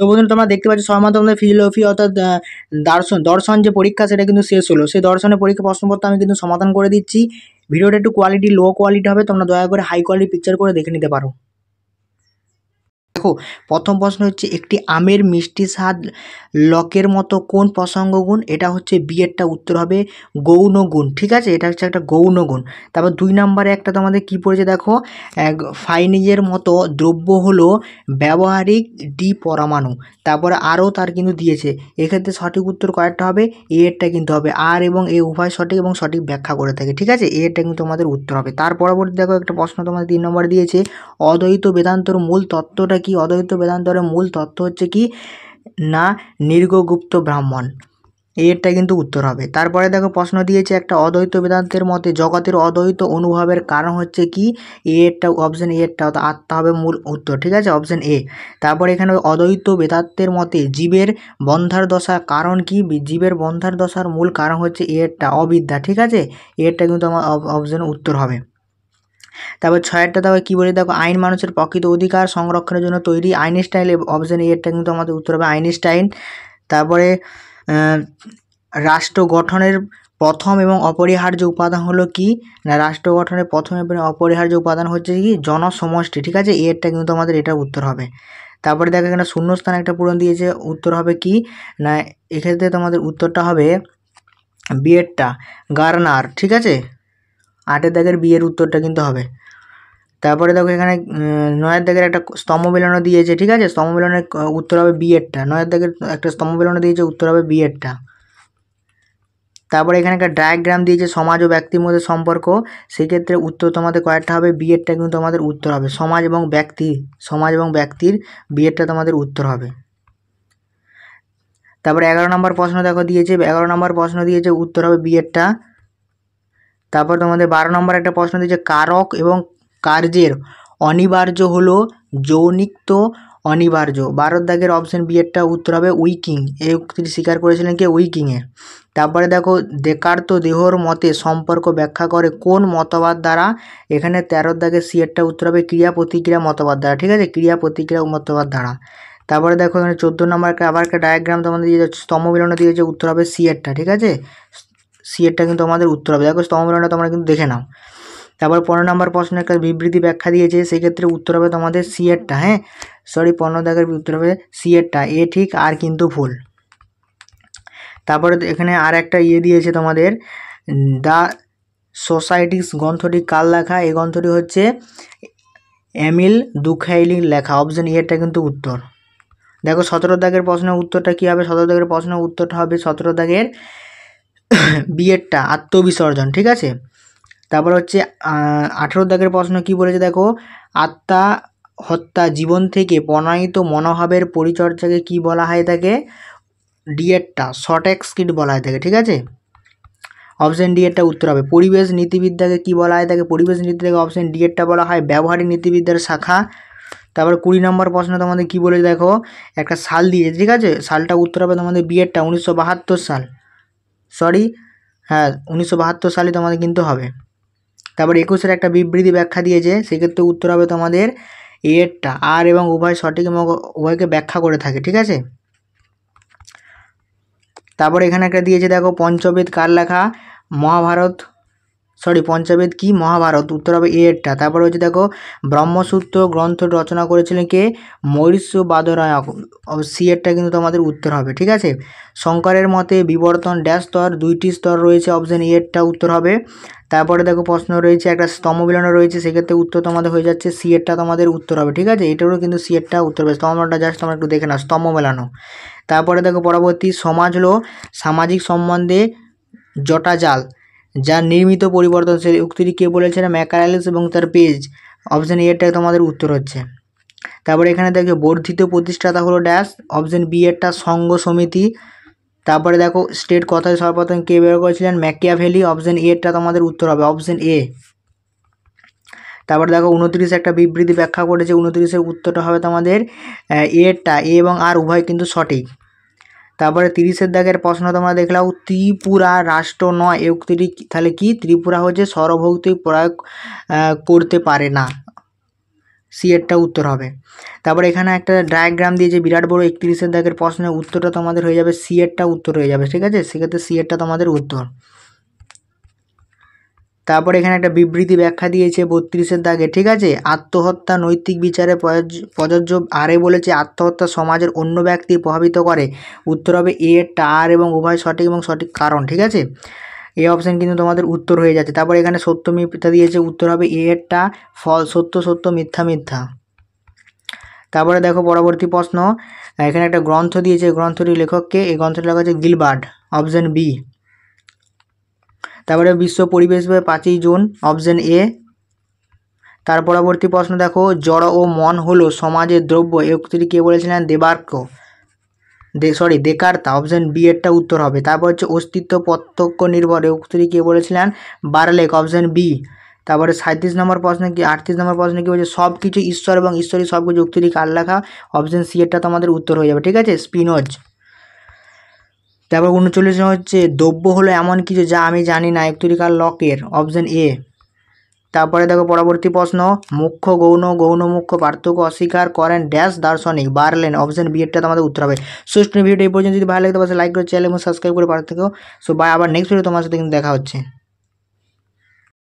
তো বন্ধুরা তোমরা দেখতে পাচ্ছ সবেমাত্র তোমাদের ফিলোসফি অর্থাৎ দর্শন যে পরীক্ষা সেটা কিন্তু শেষ হলো। সেই দর্শনের পরীক্ষা প্রশ্নপত্র আমি কিন্তু সমাধান করে দিচ্ছি। ভিডিওটা একটু কোয়ালিটি লো কোয়ালিটি হবে, তোমরা দয়া করে হাই কোয়ালিটি পিকচার করে দেখে নিতে পারো। দেখো প্রথম প্রশ্ন হচ্ছে, একটি আমের মিষ্টি স্বাদ লকের মতো কোন প্রসঙ্গ গুণ? এটা হচ্ছে বিয়েরটা উত্তর হবে গৌণ গুণ। ঠিক আছে, এটা হচ্ছে একটা গৌণ গুণ। তারপর 2 নম্বরে একটা তোমাদের কি পড়েছে দেখো, ফাইনিজের মতো দ্রব্য হলো ব্যবহারিক ডি পরমাণু। তারপরে আরও তার কিন্তু দিয়েছে, এক্ষেত্রে সঠিক উত্তর কয়েকটা হবে, এরটা কিন্তু হবে আর এবং এ উভয় সঠিক এবং সঠিক ব্যাখ্যা করে থাকে। ঠিক আছে, এরটা কিন্তু তোমাদের উত্তর হবে। তার পরবর্তী দেখো একটা প্রশ্ন তোমাদের 3 নম্বরে দিয়েছে, অদ্বৈত বেদান্তর মূল তত্ত্বটা কি? অদ্বৈত বেদান্তরের মূল তত্ত্ব হচ্ছে কি না নির্গগুপ্ত ব্রাহ্মণ, এরটা কিন্তু উত্তর হবে। তারপরে দেখো প্রশ্ন দিয়েছে একটা, অদ্বৈত বেদান্তের মতে জগতের অদ্বৈত অনুভবের কারণ হচ্ছে কি? এরটা অপশন এরটা আত্মা হবে মূল উত্তর। ঠিক আছে, অপশন এ। তারপরে এখানে অদ্বৈত বেদান্তের মতে জীবের বন্ধার দশার কারণ কি? জীবের বন্ধার দশার মূল কারণ হচ্ছে এরটা অবিদ্যা। ঠিক আছে, এরটা কিন্তু আমার অপশন উত্তর হবে। তারপর 6টা তারপর কী বলে দেখো, আইন মানুষের প্রকৃত অধিকার সংরক্ষণের জন্য তৈরি। আইনস্টাইন অপশন এরটা কিন্তু আমাদের উত্তর হবে আইনস্টাইন। তারপরে রাষ্ট্র গঠনের প্রথম এবং অপরিহার্য উপাদান হলো কি না, রাষ্ট্র গঠনের প্রথম এবং অপরিহার্য উপাদান হচ্ছে কি জনসমষ্টি। ঠিক আছে, এরটা কিন্তু আমাদের এটা উত্তর হবে। তারপরে দেখো এখানে শূন্যস্থান একটা পূরণ দিয়েছে, উত্তর হবে কি না, এক্ষেত্রে তোমাদের উত্তরটা হবে বিয়েরটা গার্নার। ঠিক আছে, 8 দাগের বিয়ের উত্তরটা কিন্তু হবে। তারপরে দেখো এখানে 9 দাগের একটা স্তম্ভ মেলানো দিয়েছে। ঠিক আছে, স্তম্ভ মেলানোর উত্তর হবে বিয়েরটা। 9 দাগের একটা স্তম্ভ মেলানো দিয়েছে, উত্তর হবে বিয়েরটা। তারপরে এখানে একটা ডায়াগ্রাম দিয়েছে সমাজ ও ব্যক্তির মধ্যে সম্পর্ক, সেক্ষেত্রে উত্তর তোমাদের কয়েকটা হবে, বিয়েরটা কিন্তু তোমাদের উত্তর হবে সমাজ এবং ব্যক্তির বিয়েরটা তোমাদের উত্তর হবে। তারপরে 11 নম্বর প্রশ্ন দেখো দিয়েছে, 11 নম্বর প্রশ্ন দিয়েছে, উত্তর হবে বিয়েরটা। তারপর তোমাদের 12 নম্বর একটা প্রশ্ন দিয়েছে, কারক এবং কার্যের অনিবার্য হলো যৌনিক্ত অনিবার্য। 12 দাগের অপশন বিয়েরটা উত্তর হবে উইকিং, এই উক্তিটি স্বীকার করেছিলেন কে? উইকিংয়ে। তারপরে দেখো দেকার্ত দেহর মতে সম্পর্ক ব্যাখ্যা করে কোন মতবাদ দ্বারা? এখানে 13 দাগের সিয়েরটা উত্তর হবে ক্রিয়া প্রতিক্রিয়া মতবাদ দ্বারা। ঠিক আছে, ক্রিয়া প্রতিক্রিয়া মতবাদ দ্বারা। তারপরে দেখো এখানে 14 নম্বর আবার একটা ডায়াগ্রাম তোমাদের দিয়েছে, স্তম্ভ মিলন দিয়েছে, উত্তর হবে সিয়েরটা। ঠিক আছে, সিয়েরটা কিন্তু আমাদের উত্তর হবে। দেখো স্তম্ভ মিলনটা তোমরা কিন্তু দেখে নাও। তারপর 15 নম্বর প্রশ্নে একটা বিবৃতি ব্যাখ্যা দিয়েছে, সেক্ষেত্রে উত্তর হবে তোমাদের সিয়েরটা। হ্যাঁ সরি, 15 দাগের উত্তর হবে সিয়েরটা, এ ঠিক আর কিন্তু ভুল। তারপরে এখানে আর একটা দিয়েছে তোমাদের, দ্য সোসাইটিস গ্রন্থটি কার লেখা? এই গ্রন্থটি হচ্ছে এমিল দুখাইলির লেখা, অপশন এরটা কিন্তু উত্তর। দেখো 17 দাগের প্রশ্নের উত্তরটা কী হবে? 17 দাগের প্রশ্নের উত্তরটা হবে 17 দাগের বিয়েরটা আত্মবিসর্জন। ঠিক আছে, তারপর হচ্ছে 18 দাগের প্রশ্ন কি বলেছে দেখো, আত্মা হত্যা জীবন থেকে প্রণয়িত মনোভাবের পরিচর্যাকে কি বলা হয় থাকে? ডিএরটা শর্ট এক্সকিট বলা হয় থাকে। ঠিক আছে, অপশন ডি এরটা উত্তর হবে। পরিবেশ নীতিবিদ্যাকে কি বলা হয় থাকে? পরিবেশ নীতি থেকে অপশন ডি এরটা বলা হয় ব্যবহারিক নীতিবিদ্যার শাখা। তারপর 20 নম্বর প্রশ্ন তোমাদের কি বলে দেখো, একটা সাল দিয়েছে। ঠিক আছে, সালটা উত্তর হবে তোমাদের বিয়েরটা 1972 সাল। সরি, হ্যাঁ 1972 সালে তোমাদের কিন্তু হবে। তারপর 21-এর একটা বিবৃতি ব্যাখ্যা দিয়েছে, সেক্ষেত্রে উত্তর হবে তোমাদের এরটা আর এবং উভয় সঠিক এবং উভয়কে ব্যাখ্যা করে থাকে। ঠিক আছে, তারপর এখানে একটা দিয়েছে দেখো, পঞ্চবেদ কার লেখা? মহাভারত, সরি পঞ্চবেদ কি? মহাভারত, উত্তর হবে এরটা। তারপর হচ্ছে দেখো, ব্রহ্মসূত্র গ্রন্থ রচনা করেছিলেন কে? মহর্ষি বাদরায়ণ, সি এরটা কিন্তু তোমাদের উত্তর হবে। ঠিক আছে, শঙ্করের মতে বিবর্তন ড্যাশ স্তর, 2টি স্তর রয়েছে, অপশন এরটা উত্তর হবে। তারপরে দেখো প্রশ্ন রয়েছে একটা স্তম্ভ মিলানো রয়েছে, সেক্ষেত্রে উত্তর তোমাদের হয়ে যাচ্ছে সি এরটা তোমাদের উত্তর হবে। ঠিক আছে, এটারও কিন্তু সি এরটা উত্তর হবে, স্তম্ভটা জাস্ট তোমরা একটু দেখে নাও, স্তম্ভ মেলানো। তারপরে দেখো পরবর্তী, সমাজ হলো সামাজিক সম্বন্ধে জটাজাল যার নির্মিত পরিবর্তনশীল, উক্তিটি কে বলেছেন? ম্যাকারালিস এবং তার পেজ, অপশন এরটা তোমাদের উত্তর হচ্ছে। তারপরে এখানে দেখো বর্ধিত প্রতিষ্ঠাতা হলো ড্যাশ, অপশন বি এরটা সংঘ সমিতি। তারপরে দেখো স্টেট কথায় সর্বপ্রথম কে বের করেছিলেন? ম্যাকিয়াভেলি, অপশন এরটা তোমাদের উত্তর হবে, অপশন এ। তারপরে দেখো 29 একটা বিবৃতি ব্যাখ্যা করেছে, 29-এর উত্তরটা হবে তোমাদের এরটা, এ এবং আর উভয় কিন্তু সঠিক। তারপরে 30-এর দাগের প্রশ্ন তোমরা দেখলাম, ত্রিপুরা রাষ্ট্র নয়, এই উক্তিটি তাহলে কি? ত্রিপুরা হচ্ছে সর্বভৌতিক প্রয়োগ করতে পারে না, সি এরটা উত্তর হবে। তারপর এখানে একটা ডায়াগ্রাম দিয়েছে বিরাট বড় 31-এর দাগের প্রশ্নের উত্তরটা তোমাদের হয়ে যাবে সি এরটা উত্তর হয়ে যাবে, ঠিক আছে, সেক্ষেত্রে সি এরটা তোমাদের উত্তর। তারপর এখানে একটা বিবৃতি ব্যাখ্যা দিয়েছে 32-এর দাগে, ঠিক আছে, আত্মহত্যা নৈতিক বিচারে প্রযোজ্য। আরে বলেছে আত্মহত্যা সমাজের অন্য ব্যক্তি প্রভাবিত করে, উত্তর হবে এ এরটা আর এবং উভয় সঠিক এবং সঠিক কারণ, ঠিক আছে, এই অপশান কিন্তু তোমাদের উত্তর হয়ে যাচ্ছে। তারপর এখানে সত্য মিথ্যা দিয়েছে, উত্তর হবে এ এরটা সত্য সত্য মিথ্যা মিথ্যা। তারপরে দেখো পরবর্তী প্রশ্ন, এখানে একটা গ্রন্থ দিয়েছে, গ্রন্থটির লেখককে, এই গ্রন্থটির লেখক হচ্ছে গিলবার্ট, অপশান বি। তারপরে বিশ্ব পরিবেশ দিবস 5ই জুন, অপশান এ। তার পরবর্তী প্রশ্ন দেখো, জড় ও মন হলো সমাজের দ্রব্য, এই উক্তিটি কে বলেছিলেন? দেকার্তা, অপশান বি এরটা উত্তর হবে। তারপর হচ্ছে অস্তিত্ব প্রত্যক্ষ নির্ভর, এই উক্তিটি কে বলেছিলেন? বার্লেক, অপশান বি। তারপরে 37 নম্বর প্রশ্নে কি 38 নম্বর প্রশ্নে কী বলছে? সব কিছু ঈশ্বর এবং ঈশ্বরই সব কিছু, উক্তিটি কার লেখা? অপশান সি এরটা তোমাদের উত্তর হয়ে যাবে, ঠিক আছে, স্পিনোজ। তারপর 39 হচ্ছে দ্রব্য হলো এমন কিছু যা আমি জানি না, উক্তিটি কার? লকের, অপশান এ। তারপরে দেখো পরবর্তী প্রশ্ন, মুখ্য গৌণ গৌণ মুখ্য পার্থক্য অস্বীকার করেন ড্যাশ দার্শনিক, বার্লেন, অপশান বি এরটা তোমাদের উত্তর হবে। সুষ্ঠু ভিডিওটা এই পর্যন্ত, যদি ভালো লাগে তো অবশ্যই লাইক করে চ্যানেল এবং সাবস্ক্রাইব করে পাঠাতে থাকো। সো বাই, আবার নেক্সট ভিডিও তোমার সাথে কিন্তু দেখা হচ্ছে।